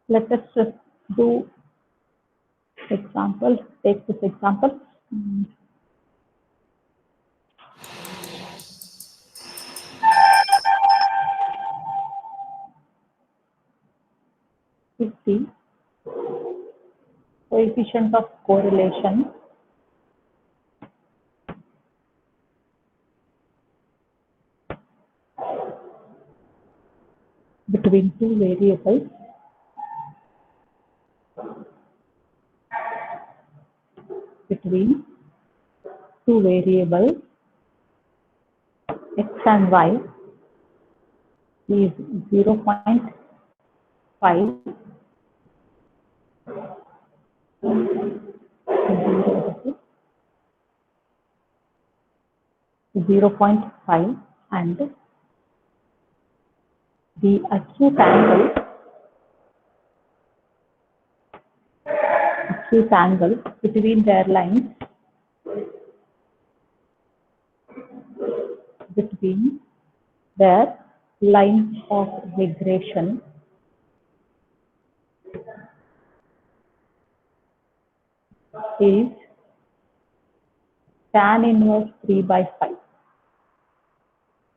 Let us just do example. Take this example. Is the coefficient of correlation between two variables x and y is 0.5, 0.5, and the acute angle between their lines of regression is tan inverse 3 by 5.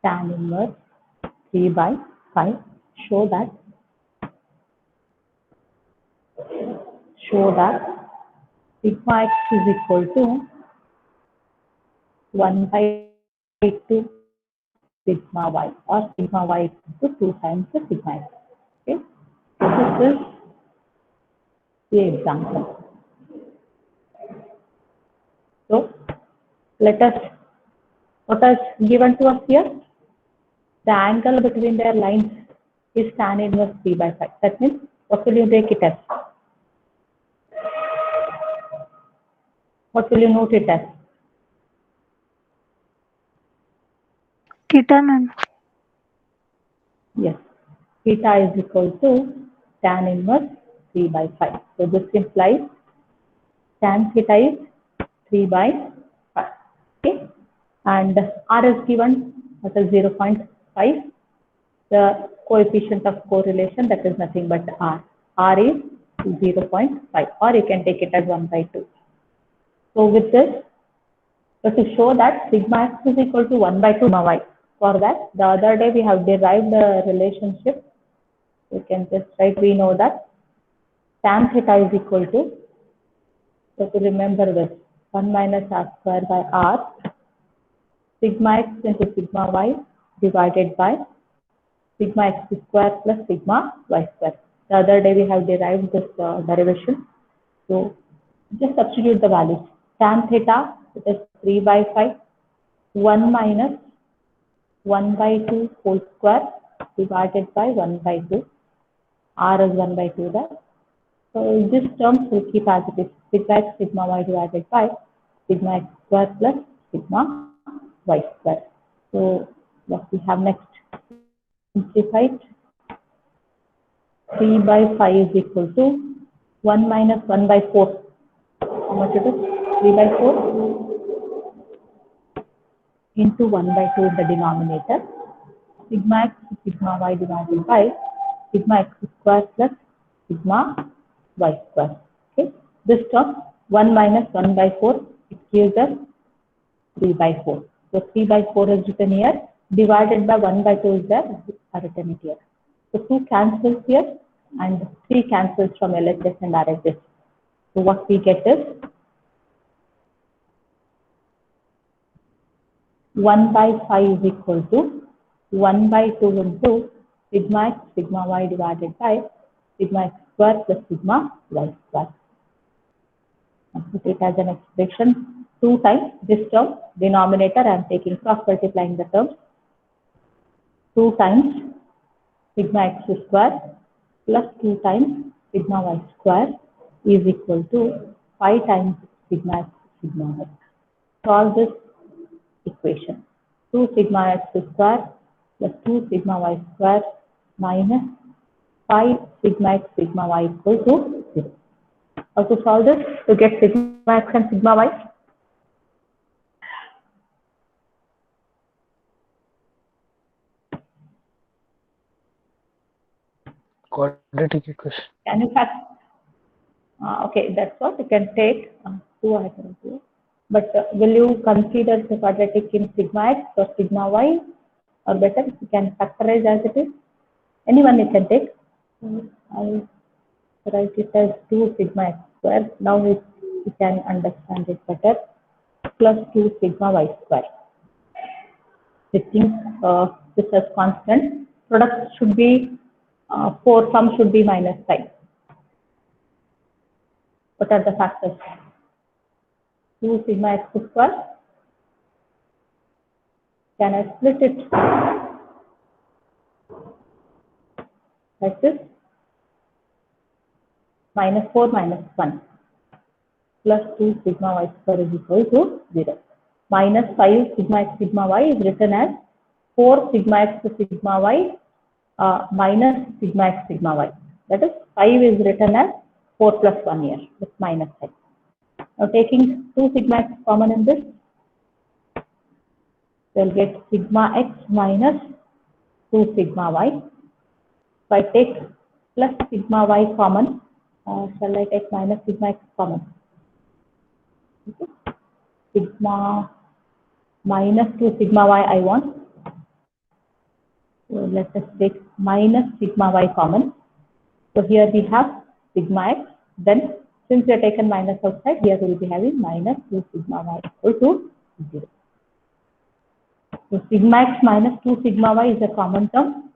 Tan inverse 3 by 5. Show that sigma x is equal to 1 by 2 sigma y, or sigma y is equal to 2 times the sigma x. Okay, this is the example. So what is given to us here? The angle between their lines is tan inverse 3 by 5. That means, what will you take it as? What will you note it as? Theta, ma'am. Yes, theta is equal to tan inverse 3 by 5. So this implies tan theta is 3 by 5. Okay, and r is given, that is 0.5. The coefficient of correlation, that is nothing but r. R is 0.5, or you can take it as 1 by 2. So with this, to show that sigma x is equal to 1 by 2 sigma y. For that, the other day we have derived the relationship. We can just write, we know that tan theta is equal to, so to remember this, 1 minus r square by r, sigma x into sigma y divided by sigma x square plus sigma y square. The other day we have derived this derivation. So just substitute the values. Tan theta, it is 3 by 5, 1 minus 1 by 2 whole square divided by 1 by 2. R is 1 by 2 there. So this terms will keep as it is, sigma x sigma y divided by sigma x square plus sigma y square. So what we have next, simplified, 3 by 5 is equal to 1 minus 1 by 4. How much it is? 3 by 4 into 1 by 2 in the denominator. Sigma x sigma y divided by sigma x square plus sigma y square. Okay, this term 1 minus 1 by 4, it gives us 3 by 4. So 3 by 4 is written here, divided by 1 by 2 is there, written here. So 2 cancels here and 3 cancels from LHS and RHS. So what we get is 1 by 5 is equal to 1 by 2 into sigma x sigma y divided by sigma x square plus sigma y square. And put it as an expression 2 times this term, denominator I am taking cross multiplying the terms, 2 times sigma x square plus 2 times sigma y square is equal to 5 times sigma x sigma y. Solve this equation. 2 sigma x square plus 2 sigma y square minus 5 sigma x sigma y equal to 0. How to solve this? To get sigma x and sigma y? quadratic equation. Can you fact? Okay, that's what you can take 2 I can do. But will you consider the quadratic in sigma x or sigma y, or better you can factorize as it is? Anyone you can take. I'll write it as 2 sigma x square. Now we can understand it better. Plus 2 sigma y square. I think this is constant. Product should be 4, sum should be minus 5. What are the factors? 2 sigma x square. Can I split it like this? Minus 4 minus 1 plus 2 sigma y square is equal to 0. Minus 5 sigma x sigma y is written as 4 sigma x sigma y minus sigma x sigma y. That is 5 is written as 4 plus 1 here with minus 5. Now taking 2 sigma x common in this, we'll get sigma x minus 2 sigma y. If I take plus sigma y common, shall I take minus sigma x common? Okay. Sigma minus 2 sigma y I want. So let us take minus sigma y common. So here we have sigma x. Then since we have taken minus outside, here we will be having minus 2 sigma y equal to 0. So sigma x minus 2 sigma y is a common term.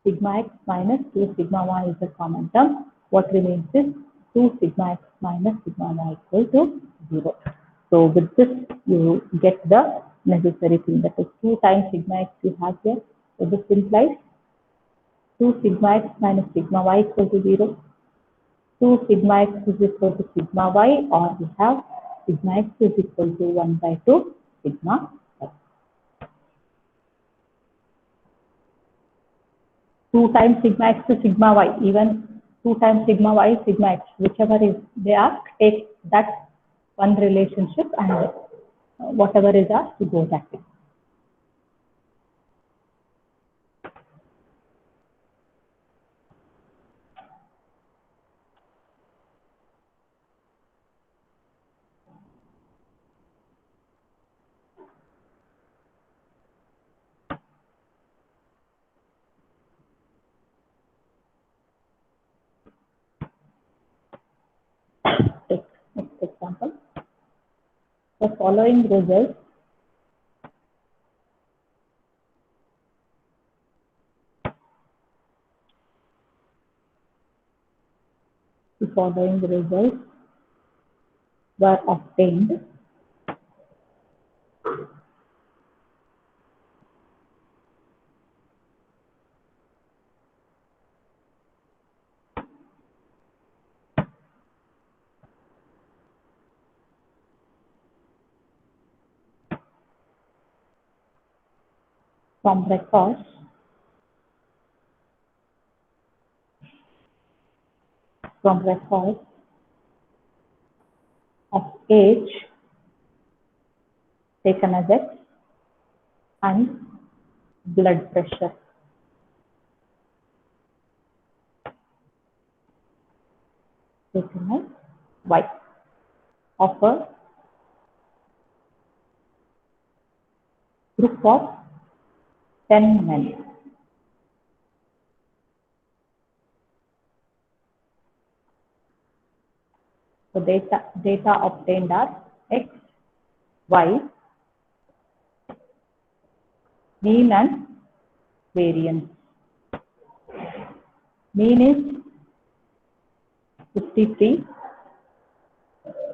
Sigma x minus 2 sigma y is a common term. What remains is 2 sigma x minus sigma y equal to 0. So with this, you get the necessary thing, that is 2 times sigma x you have here. So this implies 2 sigma x minus sigma y equal to 0. 2 sigma x is equal to sigma y, or we have sigma x is equal to 1 by 2 sigma y. 2 times sigma x to sigma y, even 2 times sigma y, sigma x, whichever is they are, take that one relationship and whatever is asked to go that way. Take next example. The following results were obtained from records of age taken as X and blood pressure taken as Y of a group of 10 men. So data obtained are X, Y, mean and variance. Mean is 53,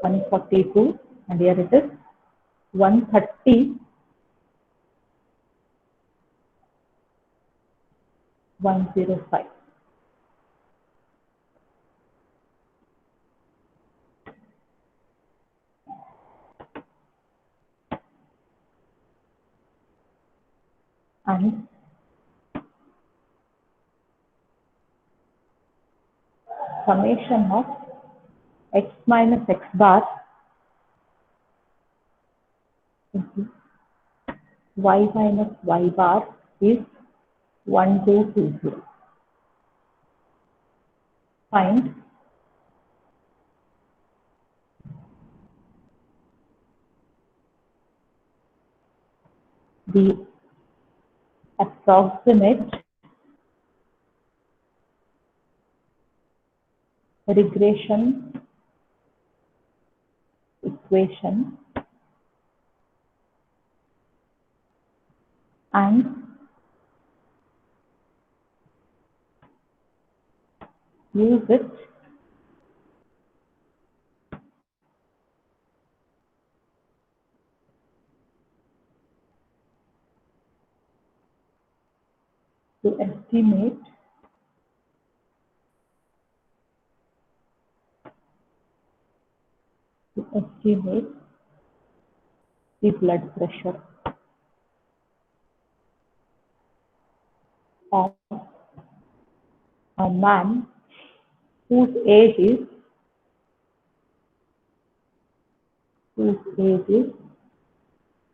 142, and here it is 130, 105. And summation of X minus X bar into Y minus Y bar is 1220. find the approximate regression equation and use it to estimate the blood pressure of a man whose age is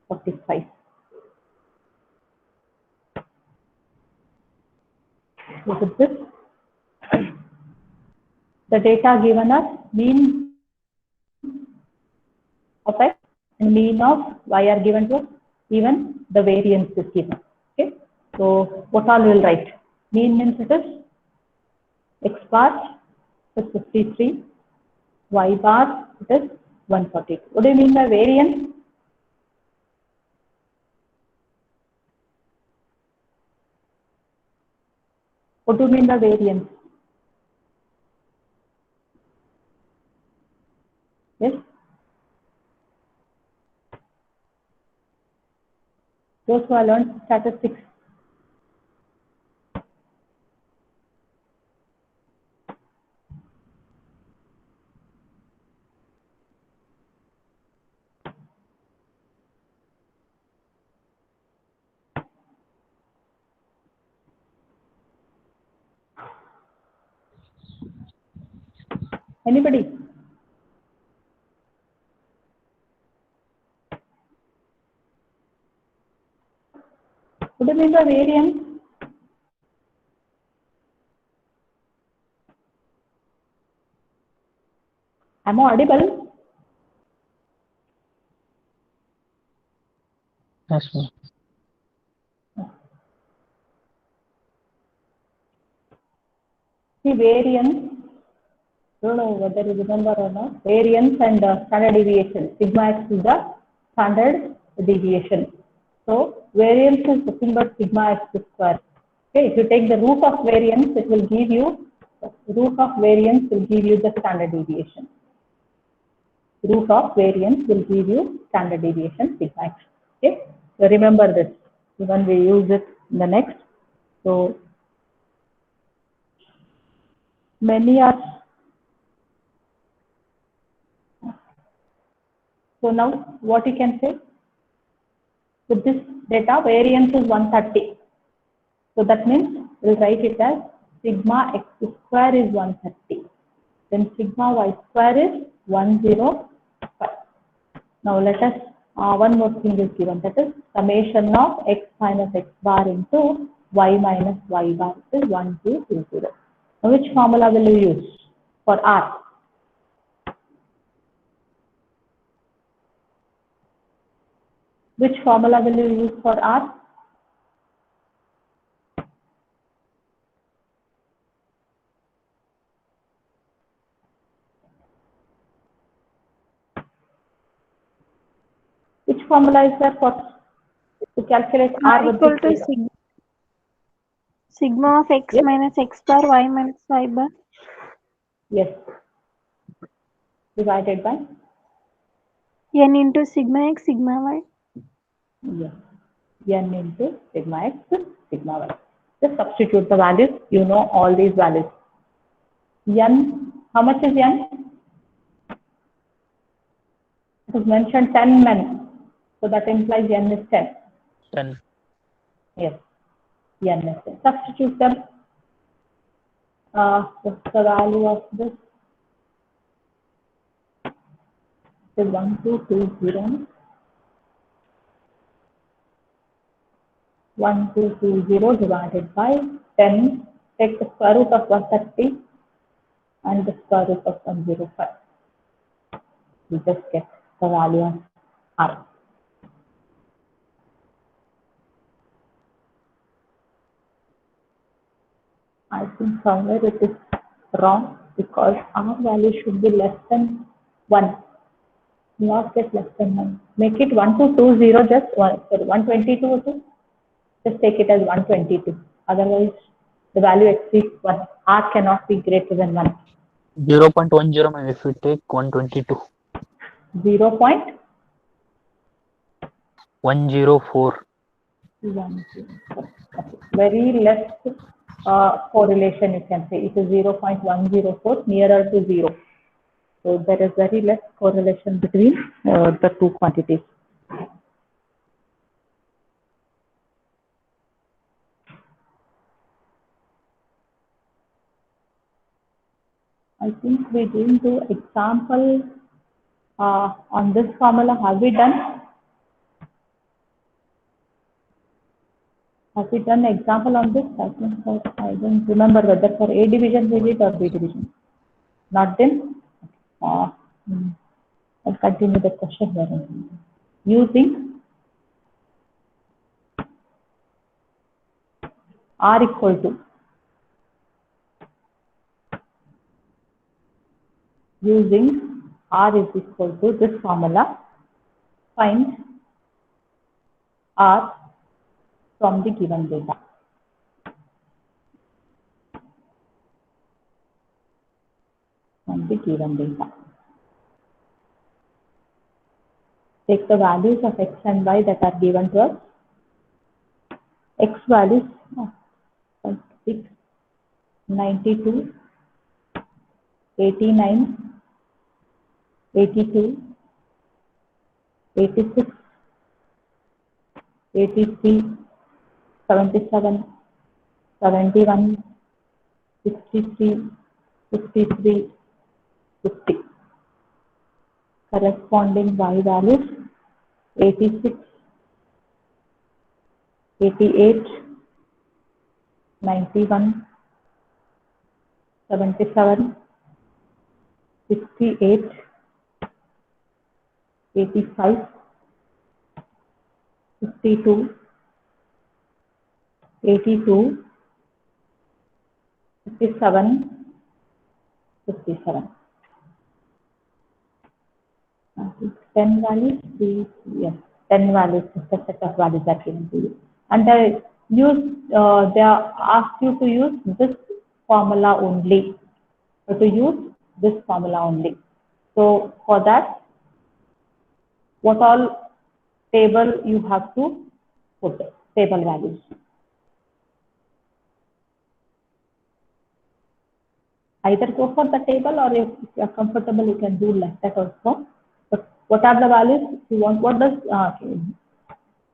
45. Look at this. The data given us mean of x and mean of y are given to us. Even the variance is given. Okay. So what all will write? Mean means it is x bar is 53, y bar it is 142. What do you mean by variance? What do you mean by variance? Yes. Those who have learned statistics. Anybody? What do you mean by variance? Am I audible? Yes, sir. The variance, I don't know whether you remember or not, variance and standard deviation. Sigma x is the standard deviation. So variance is nothing but sigma x square. Okay, if you take the root of variance, it will give you, root of variance will give you the standard deviation. Root of variance will give you standard deviation sigma x. Okay, so remember this when we use it in the next. So many are. So now what you can say? With this data, variance is 130. So that means we'll write it as sigma x square is 130. Then sigma y square is 105. Now let us, one more thing is given, that is summation of x minus x bar into y minus y bar is 1220. Now which formula will you use for R? Which formula will you use for R? Which formula is there for to calculate R with equal this to data? sigma of x Yes. minus x bar y minus y bar. Yes. Divided by? N into sigma x sigma y. Yes. N into sigma x sigma y. Just substitute the values. You know all these values. N, how much is N? It was mentioned 10 men. So that implies N is 10. 10. Yes. N is 10. Substitute them. What's the value of this? It is 1220. 1220 divided by 10. Take the square root of 130. and the square root of 105. We just get the value of R. I think somewhere it is wrong because R value should be less than 1. Not get less than 1. Make it 1220, just 122. Just take it as 122. Otherwise, the value exceeds 1. R cannot be greater than 1. 0.10, ma'am, if we take 122. 0.104. 104. Very less correlation, you can say. It is 0.104, nearer to 0. So there is very less correlation between the two quantities. I think we didn't do example on this formula. Have we done? Have we done example on this? I don't remember whether for A division we did or B division. Not then? I'll continue the question here. Using R equal to, using R is equal to this formula, find R from the given data. From the given data. Take the values of X and Y that are given to us. X values 6, 92, 89, 82, 86, 83, 77, 71, 63, 53, 50. Corresponding Y values 86, 88, 91, 77, 68, 85, 52, 82, 57, 57. 10 values, yes, 10 values is the set of values that given to you. And they are asked you to use this formula only. So to use this formula only. So for that, what all table you have to put table values. Either go for the table, or if you are comfortable, you can do like that also. But what are the values you want? What does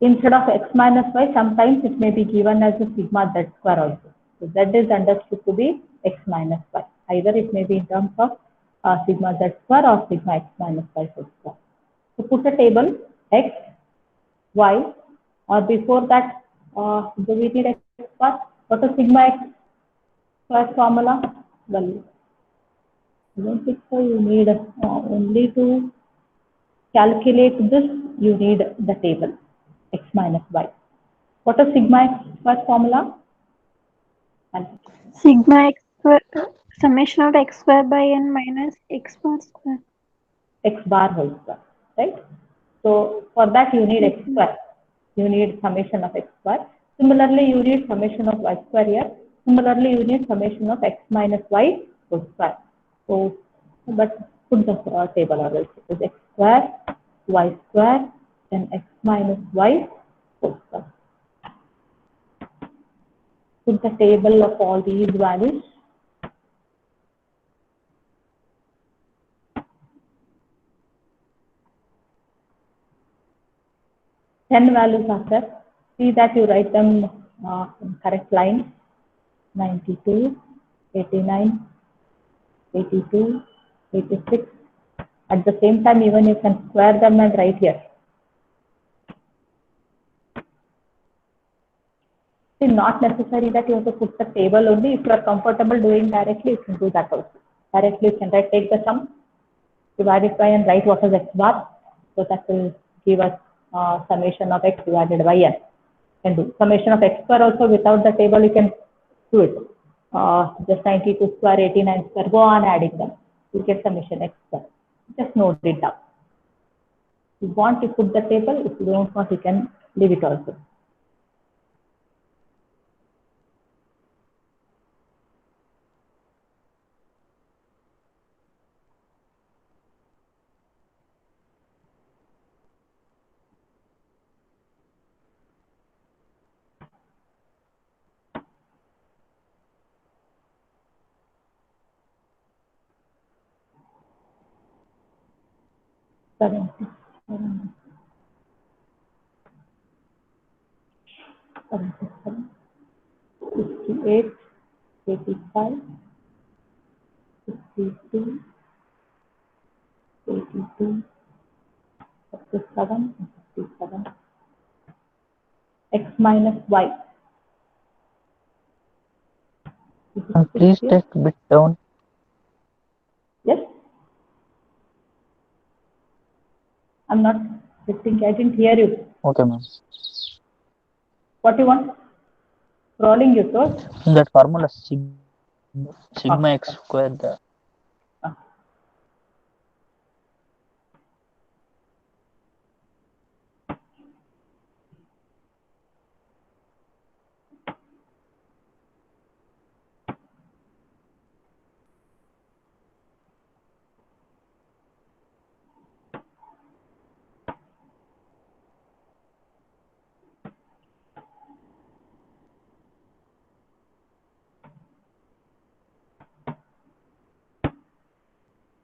instead of X minus Y, sometimes it may be given as a sigma Z square also. So Z is understood to be X minus Y. Either it may be in terms of sigma Z square or sigma X minus Y whole square. So put a table X, Y, or before that, do we need X square? What is sigma X square formula? Well, I don't think so. You need only to calculate this, you need the table X minus Y. What is sigma X square formula? Sigma X square, summation of X square by N minus X bar square. X bar whole square, right? So for that you need X square. You need summation of X square. Similarly, you need summation of Y square here. Similarly, you need summation of X minus Y whole square. So, but put the table or else it is X square, Y square, then X minus Y whole square. Put the table of all these values. Ten values are there. See that you write them in correct line. 92, 89, 82, 86. At the same time, even you can square them and write here. It's not necessary that you have to put the table only. If you are comfortable doing directly, you can do that also. Directly you can take the sum, divide it by and write what is x bar. So that will give us summation of x divided by n. Can do summation of x square also without the table, you can do it. Just 92 square, 89 square, go on adding them. You get summation x square. Just note it down. If you want to put the table, if you don't want, you can leave it also. Seven, 68, 85, 62, 82, 57, 57. X minus y. And please take bit down. Yes. I'm not listening. I didn't hear you. Okay, ma'am. What do you want? Rolling you told? That formula sigma x square. The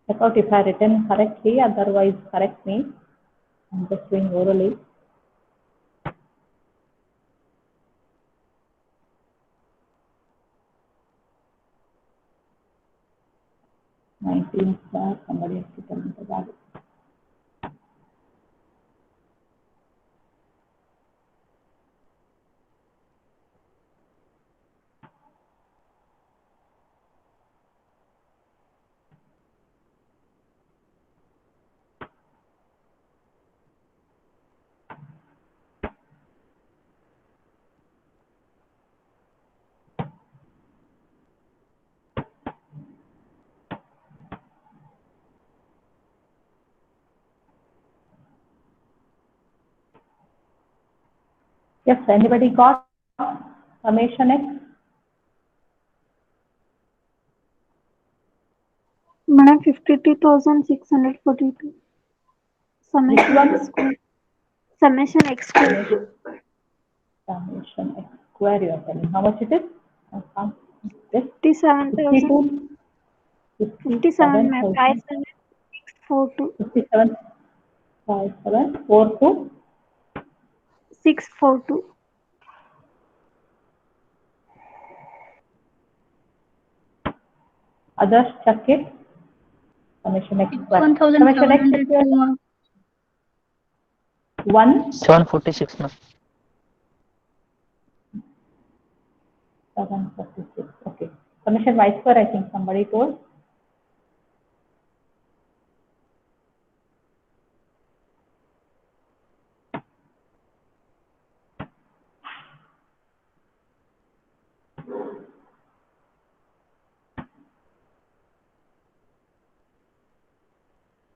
Check out if I written correctly. Otherwise, correct me. I'm just doing orally. Star, somebody has to tell me the value. Yes, anybody got summation x? Madam, 52,642. Which one? Summation x square. Summation x square you are telling. How much it is? I can't. Yes. 57,000. 57, ma'am. 57,642. 57, 5742. 642. Others check it. Summation x square. Summation x square. 1, 746, ma'am. 746. Okay. Summation y square, I think somebody told.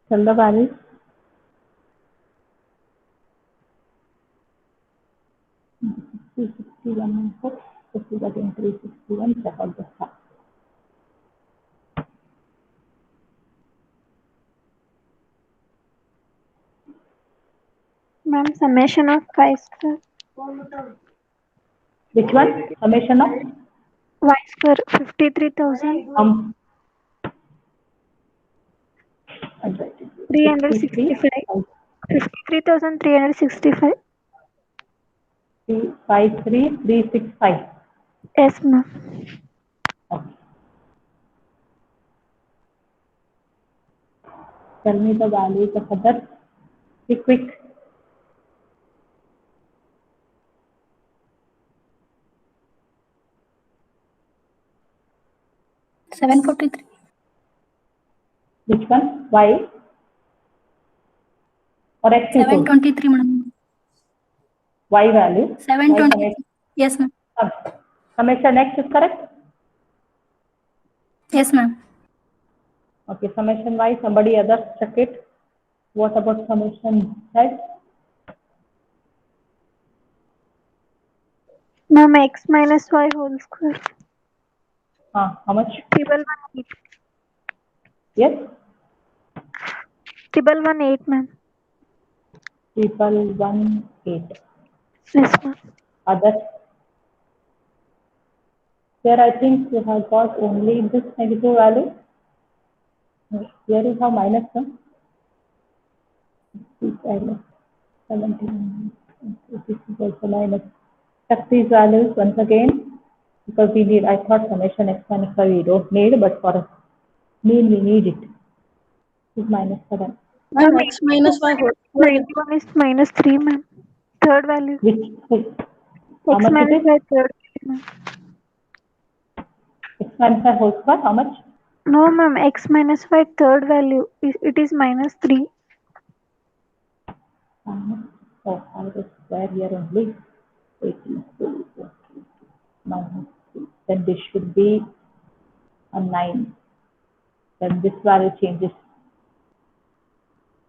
Tell the values. This is 361. This is again 361. Check out the stuff. Ma'am, summation of y square. Which one? Summation of? Y square, 53,000. 365. 53,365. 353,365. Yes, ma'am. Okay. Tell me the values of others. Be quick. $743. Which one? Y or X is good? 723, madam. Y value. 720. Yes, ma'am. Summation X is correct? Yes, ma'am. Okay, summation Y, somebody else check it. What about summation Z? Ma'am, x minus y whole square. How much? 8. Yes? 8, ma'am. 18. Yes, ma'am. Others? Here I think you have got only this negative value. Here you have minus 1. 17. This is also minus. Check these values once again because we need, I thought summation x minus y we don't need, but for mean we need it. This is minus 7. Ma'am, x minus y whole square. 91 is minus 3, ma'am. Third value. Which how X much it minus is? y third value, ma'am. X minus y whole square, how much? No, ma'am. X minus y third value. It is minus 3. Oh, I will square here only. 82 minus 3. Then this should be a 9. Then this value changes.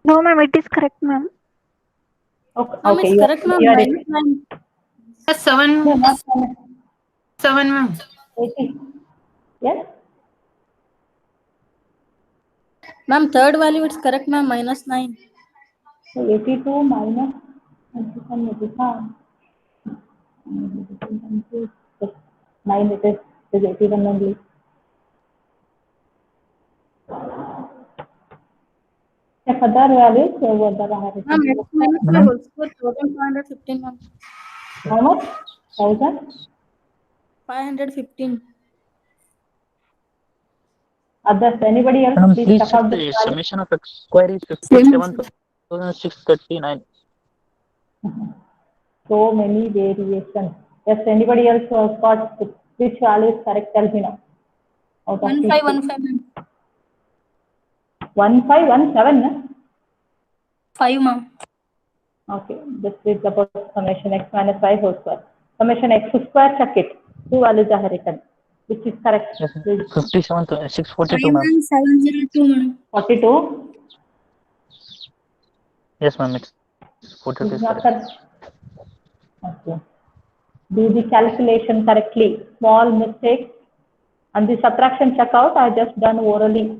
No, ma'am. It is correct, ma'am. Okay, Ma'am, okay. it's correct, ma'am. Here Minus 9. 7. no, not 7. 7, ma'am. 80. Yes? Ma'am, third value it's correct, ma'am. Minus 9. So 82 minus 9 it is 81 only. Check other values over the Ma'am, x minus y Madam? whole square 1515, ma'am. How much? 1000? 515. Others, anybody else? Madam, Please please check check out the the value. summation of x square is Same answer. 57,639. So many variations. Yes, anybody else who has got which value is correct? Tell me now. Out of these two. 1515, ma'am. 1517, no? 5, ma'am. Okay, this is about summation x minus y whole square. Summation x square, check it. Two values are written. Which is correct? Yes, 57,642, 5, ma'am. ma'am. 702, ma'am. 42. Yes, ma'am. It's This 42 is is not correct. correct. Okay. Do the calculation correctly. Small mistake. And the subtraction check out, I just done orally.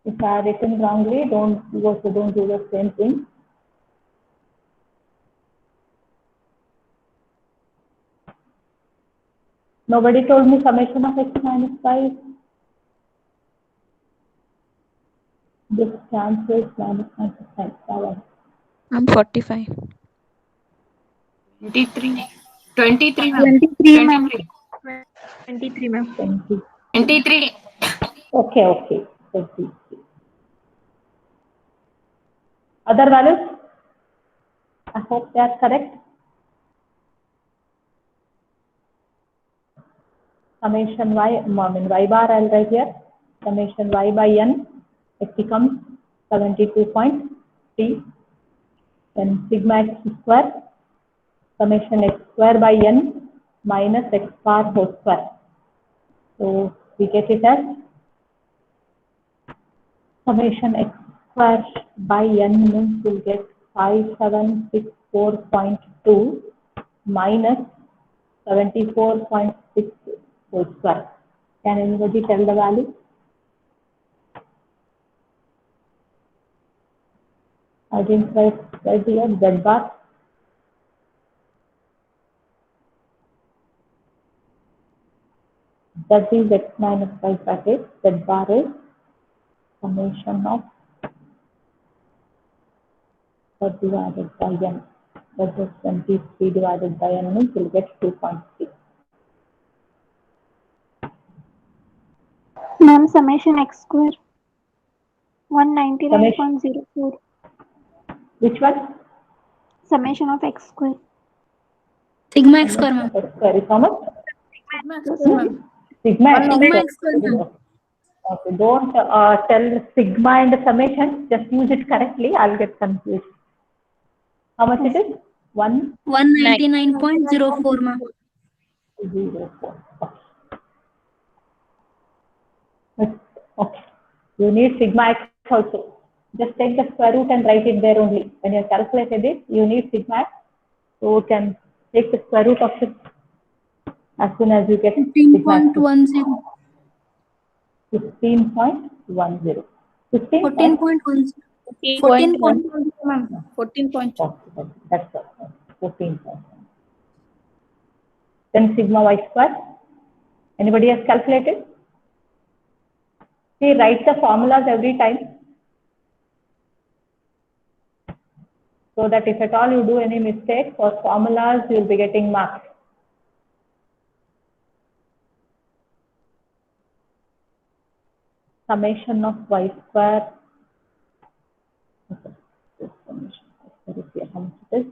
If I have written wrongly, don't do the same thing. Nobody told me summation of x minus y. This cancels minus 5. I'm 45. 23. 23, ma'am. 23, ma'am. 23, ma'am. 20. 23. Okay. 23. Other values? I hope they are correct. Summation y, y bar I'll write here. Summation y by n, it becomes 72.3. Then sigma x square, summation x square by n minus x bar whole square. So we get it as summation x square by n means we'll get 5764.2 minus 74.6 whole square. Can anybody tell the value? I didn't write here z bar. That is x minus y bracket. Z bar is summation of divided by n. That is 23 divided by n means we'll get 2.3. Ma'am, summation x square. 199.04. Which one? Summation of x square. Sigma x square, ma'am. X square is how much? Sigma x square, ma'am. Sigma x Sigma square. x square, ma'am. Okay, don't tell sigma and summation. Just use it correctly. I'll get confused. How much it is? 199.04, ma'am. 104. Okay. Okay. You need sigma x also. Just take the square root and write it there only. When you calculated it, you need sigma x. So you can take the square root of it as soon as you get sigma x. 15.10. 15.10. 15. 14.10. 14.10, ma'am. 14.10. Okay, that's all. 14. Then sigma y square. Anybody has calculated? See, write the formulas every time, so that if at all you do any mistake for formulas, you'll be getting marks. Summation of y square. Okay. Summation. Let us see how much it is.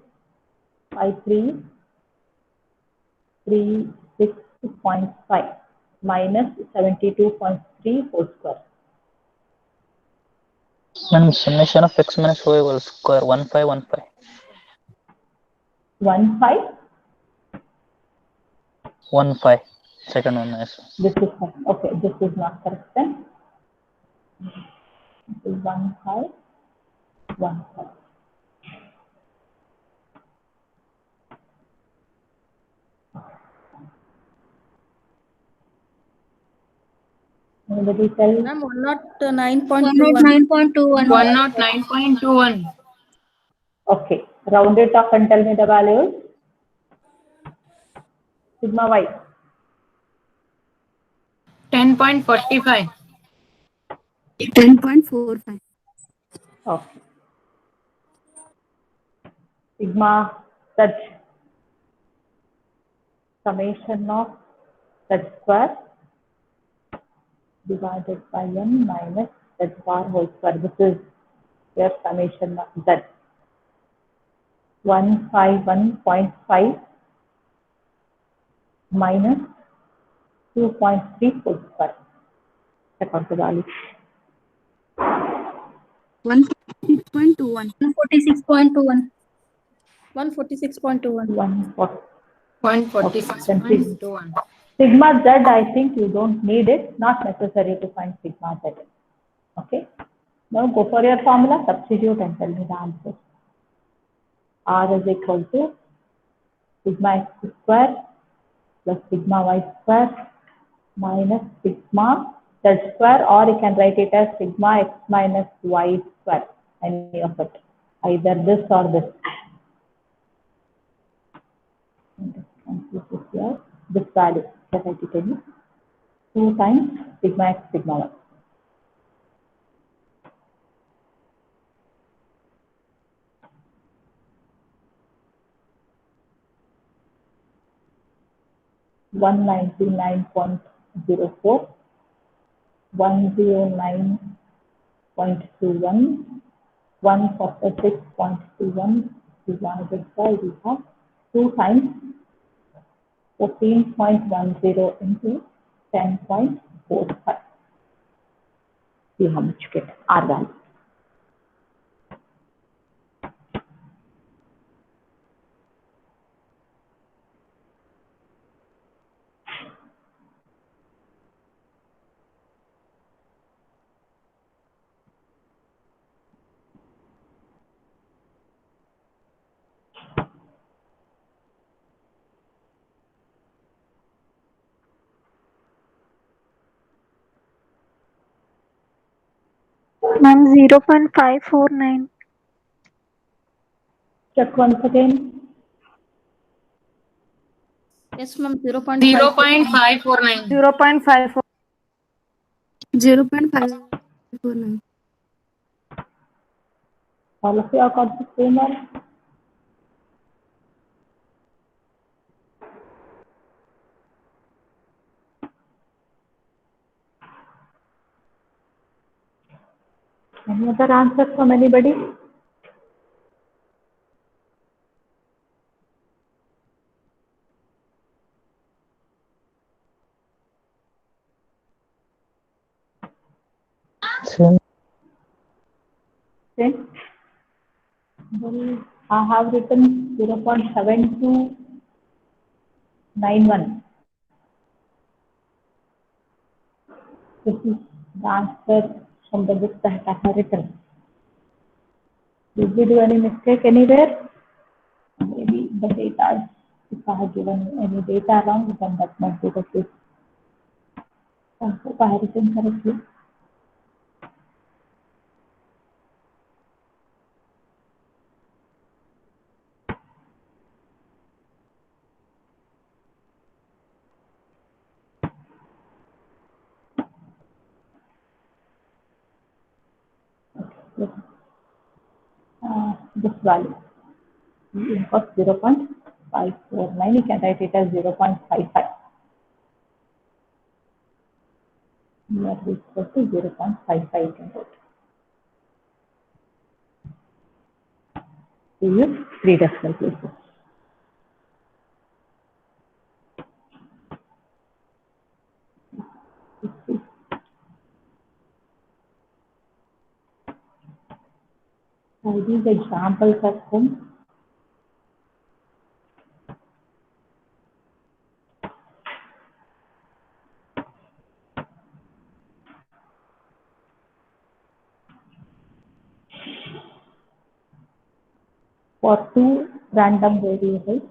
5336.5 minus 72.3 whole square. Ma'am, summation of x minus y whole square 1515. 15. 15. Second one is. This is okay. This is not correct then. This is 1515. Anybody tell? Ma'am, 109.21. 109.21. Okay. Round it off and tell me the values. Sigma y. 10.45. 10.45. Okay. Sigma such summation of z square divided by n minus z bar whole square. This is your summation of z. 151.5 minus 2.3 whole square. Check out the value. 146.21. 146.21. 146.21. 140. 146.21. Sigma z, I think you don't need it. Not necessary to find sigma z. Okay. Now go for your formula, substitute and tell me the answer. R is equal to sigma x square plus sigma y square minus sigma z square, or you can write it as sigma x minus y square, any of it, either this or this. This value, that I tell you, 2 times sigma x sigma y. One 199.04, 109.21, 146.21 divided by, we have 2 times 14.10 into 10.45. See how much you get R value. Ma'am, 0.549. Check once again. Yes, ma'am. 0.5. 0.549. 0.54. 0.549. All of you are got the same one. Any other answer from anybody? Then, well, I have written 0.7291. This is the answer from the book that I have written. Did we do any mistake anywhere? Maybe the data, if I have given any data wrong, then that might be the case. I hope I have written correctly. Yes. This value input 0.549, you can write it as 0.55. Here is equal to 0.55, you can write. We use 3 decimal places. These examples are from for 2 random variables.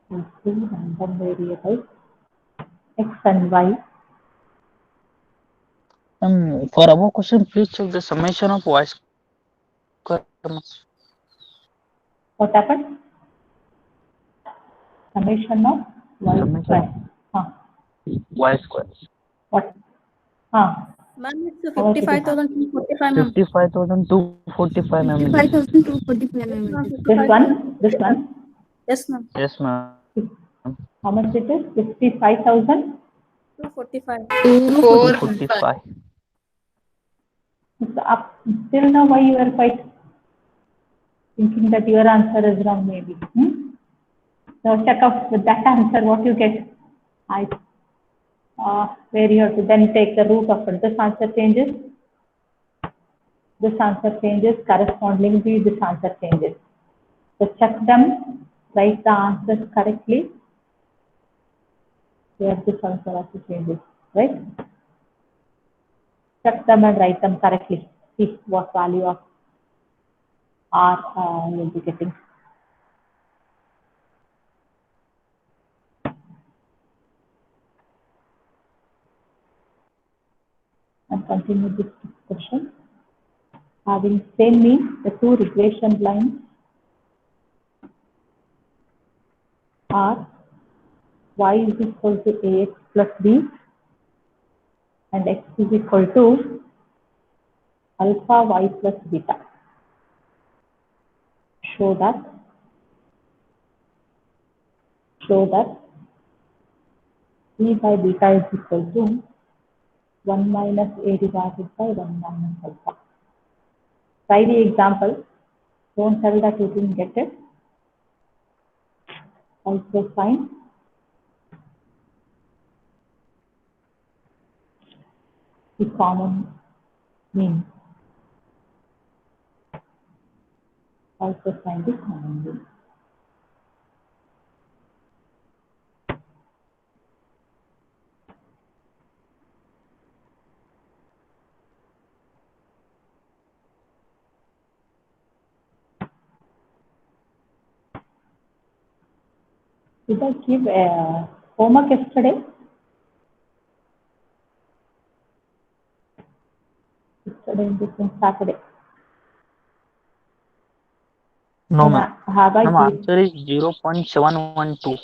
For 2 random variables, x and y. For our question, please check the summation of y square. What happened? Summation of y Summation square. Y square. What? Ma'am, it's How much it is? 55,245, ma'am. 55,245, ma'am. 55,245, Yes, ma'am. ma'am, This 55,245. one? This one? Yes, ma'am. Yes, ma'am. How much it is? 55,000? 245. 245. So up till now, why you are quite thinking that your answer is wrong, maybe? So check out with that answer what you get. Where you have to then take the root of it. This answer changes. This answer changes. Correspondingly, this answer changes. So check them. Write the answers correctly. Where this answer also changes, right? Check them and write them correctly. See what value of R you'll be getting. And continue this discussion. Having same mean, the 2 regression lines are y is equal to ax plus b and x is equal to alpha y plus beta. Show that b by beta is equal to 1 minus a divided by 1 minus alpha. Try the example. Don't tell that you didn't get it. Also find the common mean. Also find the common mean. Did I give homework yesterday? Yesterday in between Saturday. No, ma'am. Have I Ma'am, given? answer is 0.712.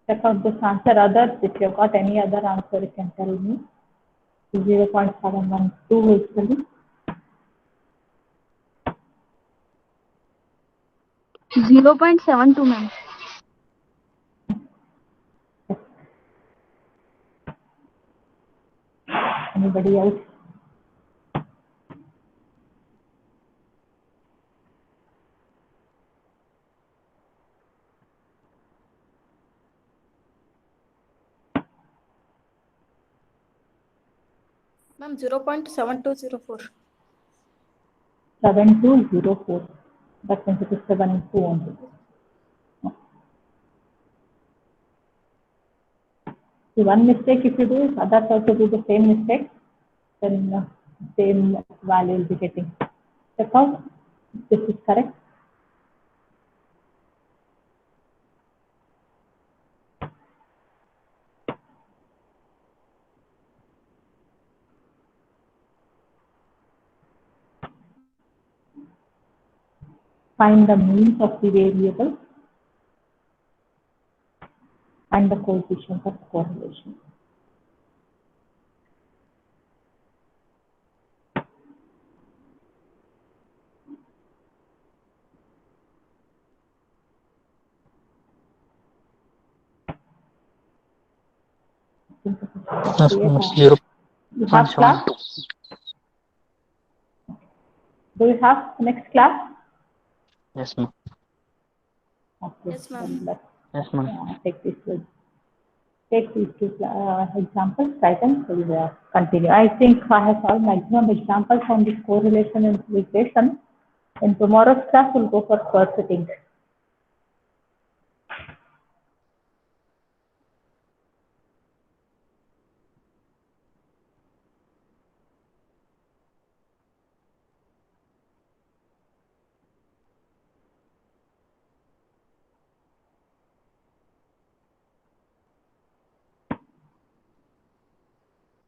Check out this answer. Others, if you've got any other answer, you can tell me. 0.712 actually. 0.72, ma'am. Anybody else? Ma'am, 0.7204. 7204. That means it is 7 and 2 only. The one mistake if you do is others also do the same mistake, then same value will be getting. Check out. This is correct. Find the means of the variable and the coefficient of correlation. Yes, ma'am. You have class? 0.72. Do you have next class? Yes, ma'am. Okay. Yes, ma'am. Then Yes, ma'am. take these two examples, right, and we'll continue. I think I have solved maximum examples on this correlation and equation. In tomorrow's class, we'll go for square fitting.